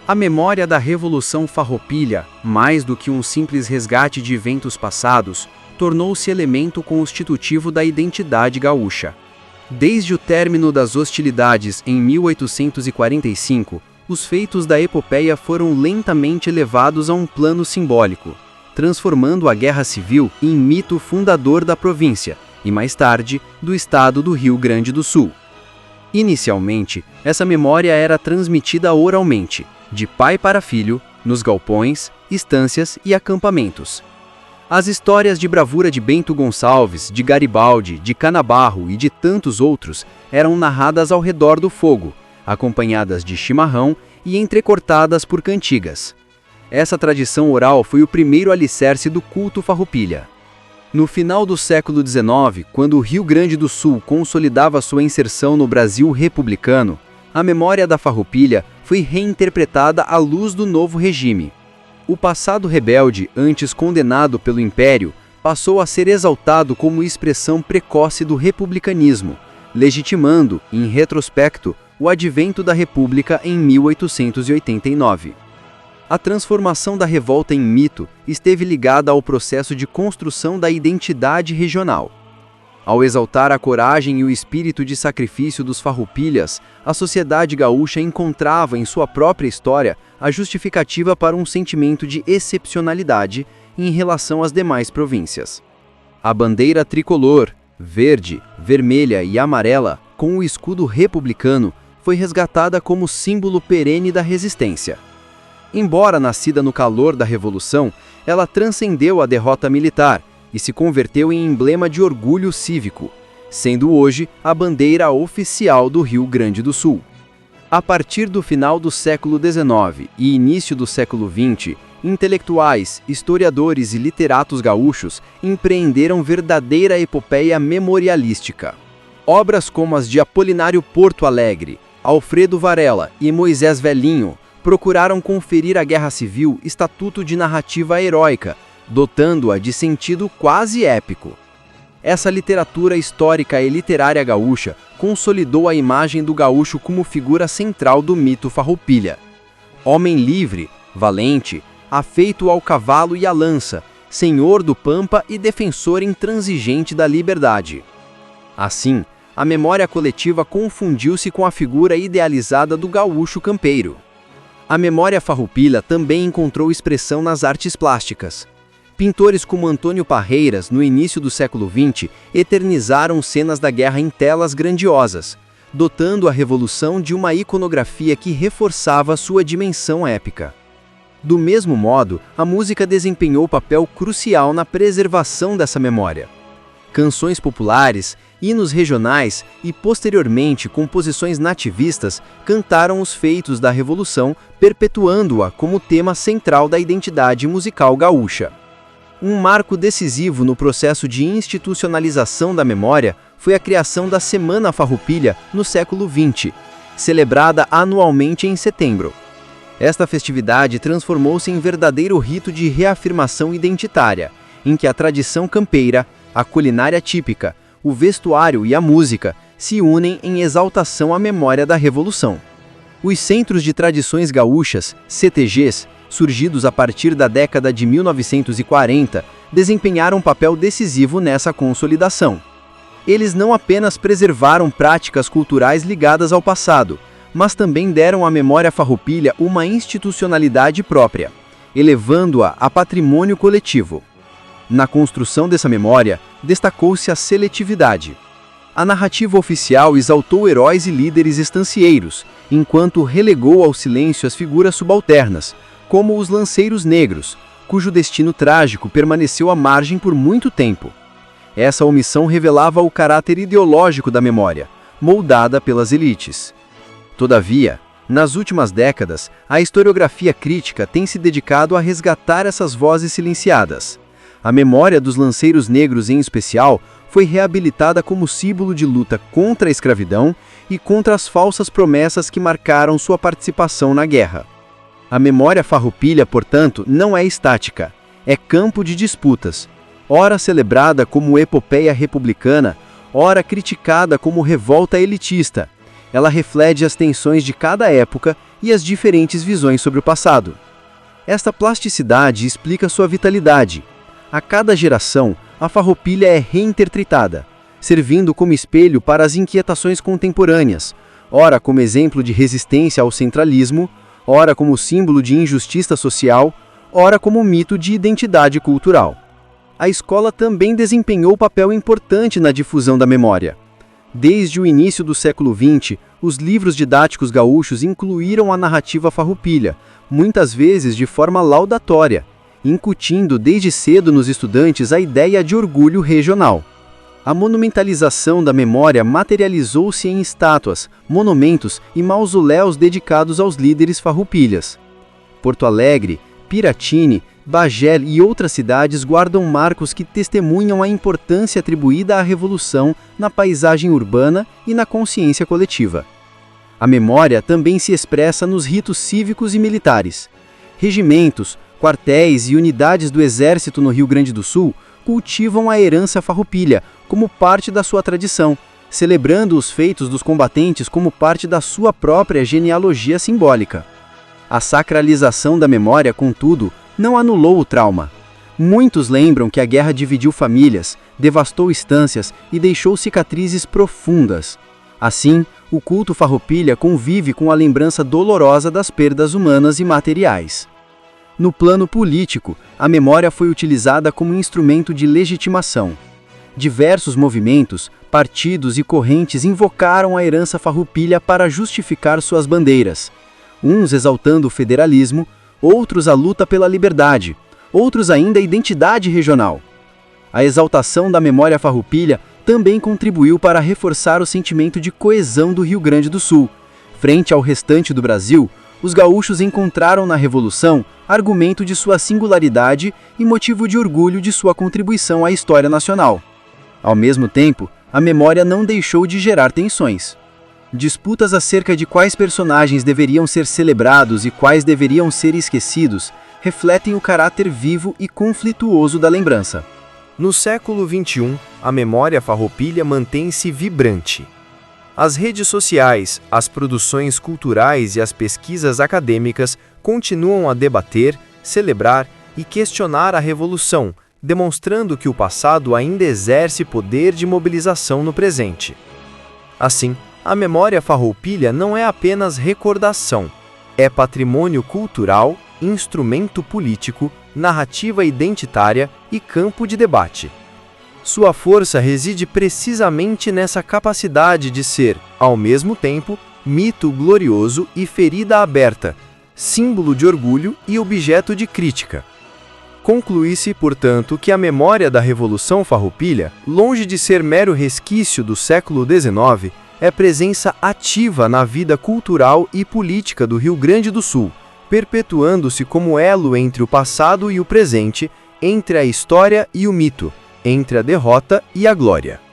A memória da Revolução Farroupilha, mais do que um simples resgate de eventos passados, tornou-se elemento constitutivo da identidade gaúcha. Desde o término das hostilidades em 1845, os feitos da epopeia foram lentamente elevados a um plano simbólico, transformando a Guerra Civil em mito fundador da província e, mais tarde, do estado do Rio Grande do Sul. Inicialmente, essa memória era transmitida oralmente, de pai para filho, nos galpões, estâncias e acampamentos. As histórias de bravura de Bento Gonçalves, de Garibaldi, de Canabarro e de tantos outros eram narradas ao redor do fogo, acompanhadas de chimarrão e entrecortadas por cantigas. Essa tradição oral foi o primeiro alicerce do culto farroupilha. No final do século XIX, quando o Rio Grande do Sul consolidava sua inserção no Brasil republicano, a memória da farroupilha foi reinterpretada à luz do novo regime. O passado rebelde, antes condenado pelo Império, passou a ser exaltado como expressão precoce do republicanismo, legitimando, em retrospecto, o advento da República em 1889. A transformação da revolta em mito esteve ligada ao processo de construção da identidade regional. Ao exaltar a coragem e o espírito de sacrifício dos farroupilhas, a sociedade gaúcha encontrava em sua própria história a justificativa para um sentimento de excepcionalidade em relação às demais províncias. A bandeira tricolor, verde, vermelha e amarela, com o escudo republicano, foi resgatada como símbolo perene da resistência. Embora nascida no calor da Revolução, ela transcendeu a derrota militar e se converteu em emblema de orgulho cívico, sendo hoje a bandeira oficial do Rio Grande do Sul. A partir do final do século XIX e início do século XX, intelectuais, historiadores e literatos gaúchos empreenderam verdadeira epopeia memorialística. Obras como as de Apolinário Porto Alegre, Alfredo Varela e Moisés Velhinho procuraram conferir à Guerra Civil estatuto de narrativa heróica, dotando-a de sentido quase épico. Essa literatura histórica e literária gaúcha consolidou a imagem do gaúcho como figura central do mito farroupilha. Homem livre, valente, afeito ao cavalo e à lança, senhor do pampa e defensor intransigente da liberdade. Assim, a memória coletiva confundiu-se com a figura idealizada do gaúcho campeiro. A memória farroupilha também encontrou expressão nas artes plásticas. Pintores como Antônio Parreiras, no início do século XX, eternizaram cenas da guerra em telas grandiosas, dotando a Revolução de uma iconografia que reforçava sua dimensão épica. Do mesmo modo, a música desempenhou papel crucial na preservação dessa memória. Canções populares, hinos regionais e, posteriormente, composições nativistas cantaram os feitos da Revolução, perpetuando-a como tema central da identidade musical gaúcha. Um marco decisivo no processo de institucionalização da memória foi a criação da Semana Farroupilha no século XX, celebrada anualmente em setembro. Esta festividade transformou-se em verdadeiro rito de reafirmação identitária, em que a tradição campeira, a culinária típica, o vestuário e a música se unem em exaltação à memória da Revolução. Os Centros de Tradições Gaúchas, CTGs, surgidos a partir da década de 1940, desempenharam um papel decisivo nessa consolidação. Eles não apenas preservaram práticas culturais ligadas ao passado, mas também deram à memória farroupilha uma institucionalidade própria, elevando-a a patrimônio coletivo. Na construção dessa memória, destacou-se a seletividade. A narrativa oficial exaltou heróis e líderes estancieiros, enquanto relegou ao silêncio as figuras subalternas, como os lanceiros negros, cujo destino trágico permaneceu à margem por muito tempo. Essa omissão revelava o caráter ideológico da memória, moldada pelas elites. Todavia, nas últimas décadas, a historiografia crítica tem se dedicado a resgatar essas vozes silenciadas. A memória dos lanceiros negros, em especial, foi reabilitada como símbolo de luta contra a escravidão e contra as falsas promessas que marcaram sua participação na guerra. A memória farroupilha, portanto, não é estática, é campo de disputas, ora celebrada como epopeia republicana, ora criticada como revolta elitista, Ela reflete as tensões de cada época e as diferentes visões sobre o passado. Esta plasticidade explica sua vitalidade. A cada geração, a Farroupilha é reinterpretada, servindo como espelho para as inquietações contemporâneas, ora como exemplo de resistência ao centralismo, ora como símbolo de injustiça social, ora como mito de identidade cultural. A escola também desempenhou papel importante na difusão da memória. Desde o início do século XX, os livros didáticos gaúchos incluíram a narrativa farroupilha, muitas vezes de forma laudatória, incutindo desde cedo nos estudantes a ideia de orgulho regional. A monumentalização da memória materializou-se em estátuas, monumentos e mausoléus dedicados aos líderes farroupilhas. Porto Alegre, Piratini, Bagé e outras cidades guardam marcos que testemunham a importância atribuída à Revolução na paisagem urbana e na consciência coletiva. A memória também se expressa nos ritos cívicos e militares. Regimentos, quartéis e unidades do Exército no Rio Grande do Sul cultivam a herança farroupilha como parte da sua tradição, celebrando os feitos dos combatentes como parte da sua própria genealogia simbólica. A sacralização da memória, contudo, não anulou o trauma. Muitos lembram que a guerra dividiu famílias, devastou estâncias e deixou cicatrizes profundas. Assim, o culto farroupilha convive com a lembrança dolorosa das perdas humanas e materiais. No plano político, a memória foi utilizada como instrumento de legitimação. Diversos movimentos, partidos e correntes invocaram a herança farroupilha para justificar suas bandeiras. Uns exaltando o federalismo, outros a luta pela liberdade, outros ainda a identidade regional. A exaltação da memória farroupilha também contribuiu para reforçar o sentimento de coesão do Rio Grande do Sul. Frente ao restante do Brasil, os gaúchos encontraram na Revolução argumento de sua singularidade e motivo de orgulho de sua contribuição à história nacional. Ao mesmo tempo, a memória não deixou de gerar tensões. Disputas acerca de quais personagens deveriam ser celebrados e quais deveriam ser esquecidos refletem o caráter vivo e conflituoso da lembrança. No século XXI, a memória farroupilha mantém-se vibrante. As redes sociais, as produções culturais e as pesquisas acadêmicas continuam a debater, celebrar e questionar a Revolução, demonstrando que o passado ainda exerce poder de mobilização no presente. Assim, a memória farroupilha não é apenas recordação, é patrimônio cultural, instrumento político, narrativa identitária e campo de debate. Sua força reside precisamente nessa capacidade de ser, ao mesmo tempo, mito glorioso e ferida aberta, símbolo de orgulho e objeto de crítica. Conclui-se, portanto, que a memória da Revolução Farroupilha, longe de ser mero resquício do século XIX, é presença ativa na vida cultural e política do Rio Grande do Sul, perpetuando-se como elo entre o passado e o presente, entre a história e o mito, entre a derrota e a glória.